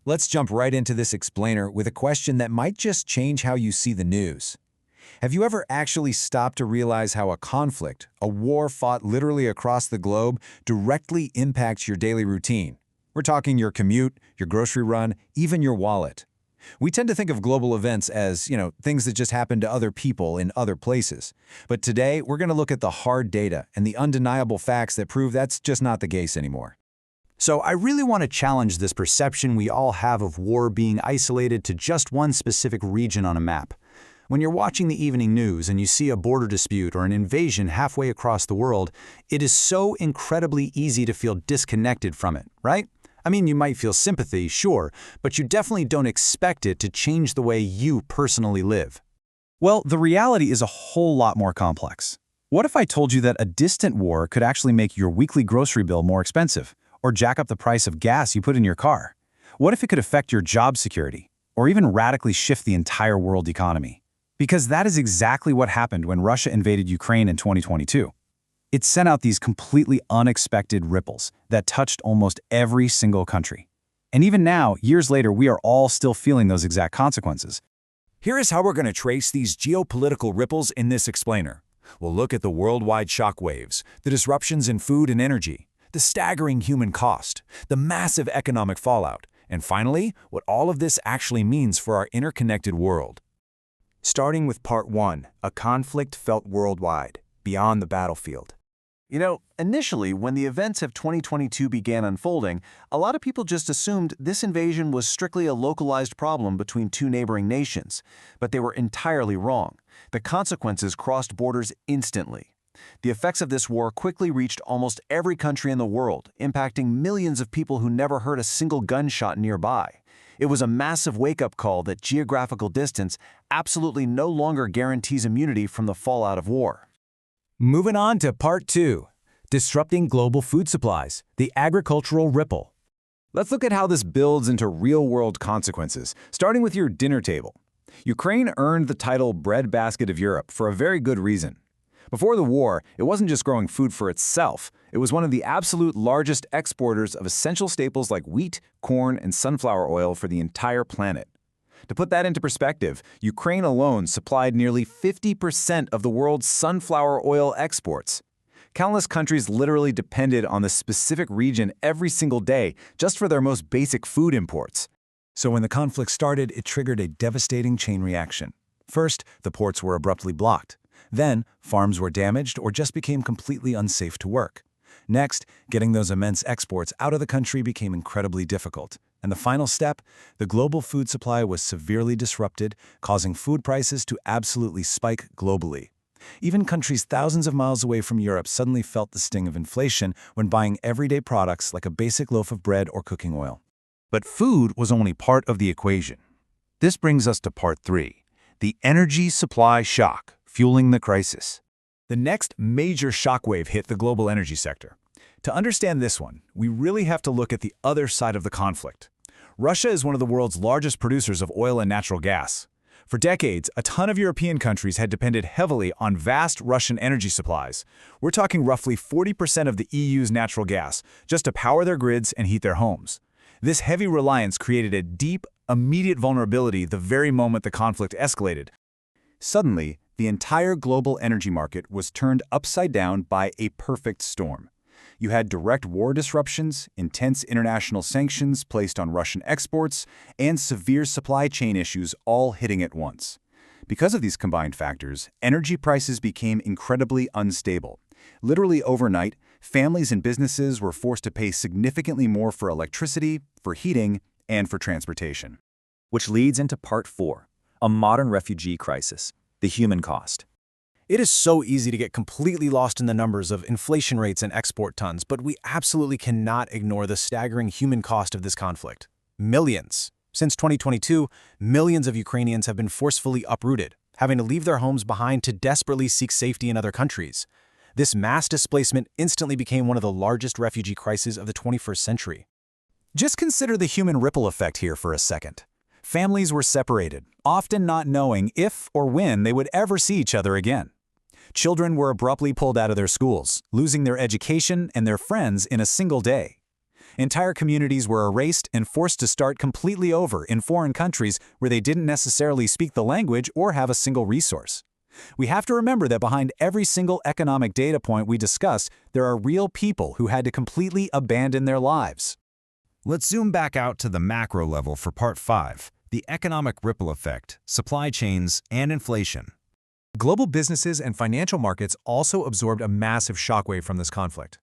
Let's jump right into this explainer with a question that might just change how you see the news. Have you ever actually stopped to realize how a conflict, a war fought literally across the globe, directly impacts your daily routine? We're talking your commute, your grocery run, even your wallet. We tend to think of global events as, things that just happen to other people in other places. But today, we're going to look at the hard data and the undeniable facts that prove that's just not the case anymore. So I really want to challenge this perception we all have of war being isolated to just one specific region on a map. When you're watching the evening news and you see a border dispute or an invasion halfway across the world, it is so incredibly easy to feel disconnected from it, right? I mean, you might feel sympathy, sure, but you definitely don't expect it to change the way you personally live. Well, the reality is a whole lot more complex. What if I told you that a distant war could actually make your weekly grocery bill more expensive, or jack up the price of gas you put in your car? What if it could affect your job security, or even radically shift the entire world economy? Because that is exactly what happened when Russia invaded Ukraine in 2022. It sent out these completely unexpected ripples that touched almost every single country. And even now, years later, we are all still feeling those exact consequences. Here is how we're going to trace these geopolitical ripples in this explainer. We'll look at the worldwide shockwaves, the disruptions in food and energy, the staggering human cost, the massive economic fallout, and finally, what all of this actually means for our interconnected world. Starting with Part 1, a conflict felt worldwide, beyond the battlefield. Initially, when the events of 2022 began unfolding, a lot of people just assumed this invasion was strictly a localized problem between two neighboring nations. But they were entirely wrong. The consequences crossed borders instantly. The effects of this war quickly reached almost every country in the world, impacting millions of people who never heard a single gunshot nearby. It was a massive wake-up call that geographical distance absolutely no longer guarantees immunity from the fallout of war. Moving on to Part 2, Disrupting Global Food Supplies, the Agricultural Ripple. Let's look at how this builds into real-world consequences, starting with your dinner table. Ukraine earned the title breadbasket of Europe for a very good reason. Before the war, it wasn't just growing food for itself. It was one of the absolute largest exporters of essential staples like wheat, corn, and sunflower oil for the entire planet. To put that into perspective, Ukraine alone supplied nearly 50% of the world's sunflower oil exports. Countless countries literally depended on this specific region every single day just for their most basic food imports. So when the conflict started, it triggered a devastating chain reaction. First, the ports were abruptly blocked. Then, farms were damaged or just became completely unsafe to work. Next, getting those immense exports out of the country became incredibly difficult. And the final step, the global food supply was severely disrupted, causing food prices to absolutely spike globally. Even countries thousands of miles away from Europe suddenly felt the sting of inflation when buying everyday products like a basic loaf of bread or cooking oil. But food was only part of the equation. This brings us to Part 3, the energy supply shock, fueling the crisis. The next major shockwave hit the global energy sector. To understand this one, we really have to look at the other side of the conflict. Russia is one of the world's largest producers of oil and natural gas. For decades, a ton of European countries had depended heavily on vast Russian energy supplies. We're talking roughly 40% of the EU's natural gas, just to power their grids and heat their homes. This heavy reliance created a deep, immediate vulnerability the very moment the conflict escalated. Suddenly, the entire global energy market was turned upside down by a perfect storm. You had direct war disruptions, intense international sanctions placed on Russian exports, and severe supply chain issues all hitting at once. Because of these combined factors, energy prices became incredibly unstable. Literally overnight, families and businesses were forced to pay significantly more for electricity, for heating, and for transportation. Which leads into Part 4, a modern refugee crisis, the human cost. It is so easy to get completely lost in the numbers of inflation rates and export tons, but we absolutely cannot ignore the staggering human cost of this conflict. Millions. Since 2022, millions of Ukrainians have been forcefully uprooted, having to leave their homes behind to desperately seek safety in other countries. This mass displacement instantly became one of the largest refugee crises of the 21st century. Just consider the human ripple effect here for a second. Families were separated, often not knowing if or when they would ever see each other again. Children were abruptly pulled out of their schools, losing their education and their friends in a single day. Entire communities were erased and forced to start completely over in foreign countries where they didn't necessarily speak the language or have a single resource. We have to remember that behind every single economic data point we discussed, there are real people who had to completely abandon their lives. Let's zoom back out to the macro level for Part 5, the economic ripple effect, supply chains, and inflation. Global businesses and financial markets also absorbed a massive shockwave from this conflict.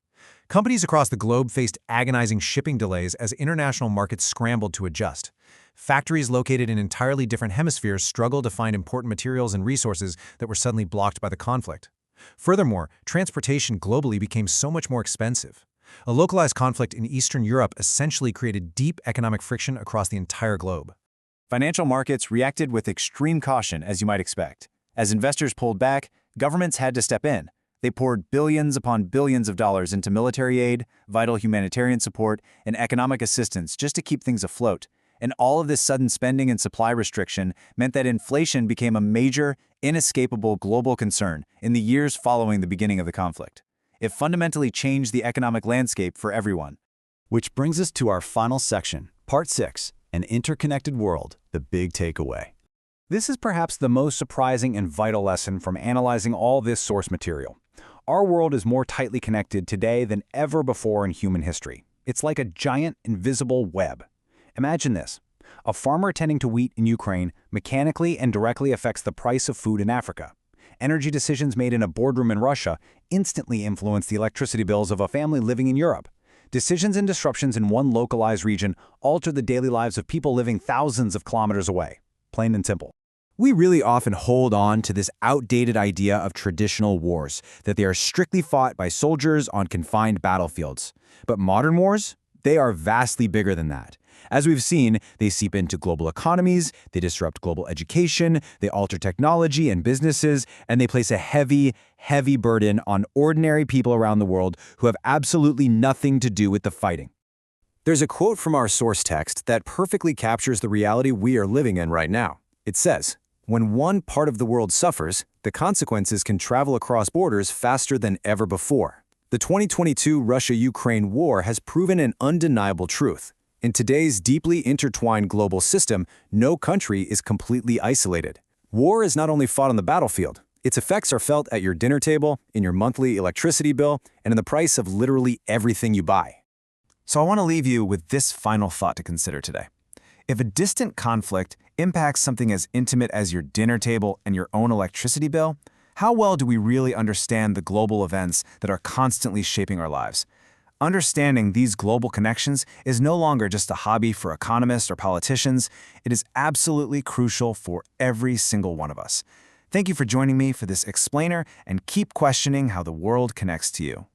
Companies across the globe faced agonizing shipping delays as international markets scrambled to adjust. Factories located in entirely different hemispheres struggled to find important materials and resources that were suddenly blocked by the conflict. Furthermore, transportation globally became so much more expensive. A localized conflict in Eastern Europe essentially created deep economic friction across the entire globe. Financial markets reacted with extreme caution, as you might expect. As investors pulled back, governments had to step in. They poured billions upon billions of dollars into military aid, vital humanitarian support, and economic assistance just to keep things afloat. And all of this sudden spending and supply restriction meant that inflation became a major, inescapable global concern in the years following the beginning of the conflict. It fundamentally changed the economic landscape for everyone. Which brings us to our final section, Part 6, An Interconnected World, the Big Takeaway. This is perhaps the most surprising and vital lesson from analyzing all this source material. Our world is more tightly connected today than ever before in human history. It's like a giant, invisible web. Imagine this. A farmer tending to wheat in Ukraine mechanically and directly affects the price of food in Africa. Energy decisions made in a boardroom in Russia instantly influence the electricity bills of a family living in Europe. Decisions and disruptions in one localized region alter the daily lives of people living thousands of kilometers away. Plain and simple. We really often hold on to this outdated idea of traditional wars, that they are strictly fought by soldiers on confined battlefields. But modern wars? They are vastly bigger than that. As we've seen, they seep into global economies, they disrupt global education, they alter technology and businesses, and they place a heavy, heavy burden on ordinary people around the world who have absolutely nothing to do with the fighting. There's a quote from our source text that perfectly captures the reality we are living in right now. It says, "When one part of the world suffers, the consequences can travel across borders faster than ever before." The 2022 Russia-Ukraine war has proven an undeniable truth. In today's deeply intertwined global system, no country is completely isolated. War is not only fought on the battlefield, its effects are felt at your dinner table, in your monthly electricity bill, and in the price of literally everything you buy. So I want to leave you with this final thought to consider today. If a distant conflict impacts something as intimate as your dinner table and your own electricity bill, how well do we really understand the global events that are constantly shaping our lives? Understanding these global connections is no longer just a hobby for economists or politicians. It is absolutely crucial for every single one of us. Thank you for joining me for this explainer, and keep questioning how the world connects to you.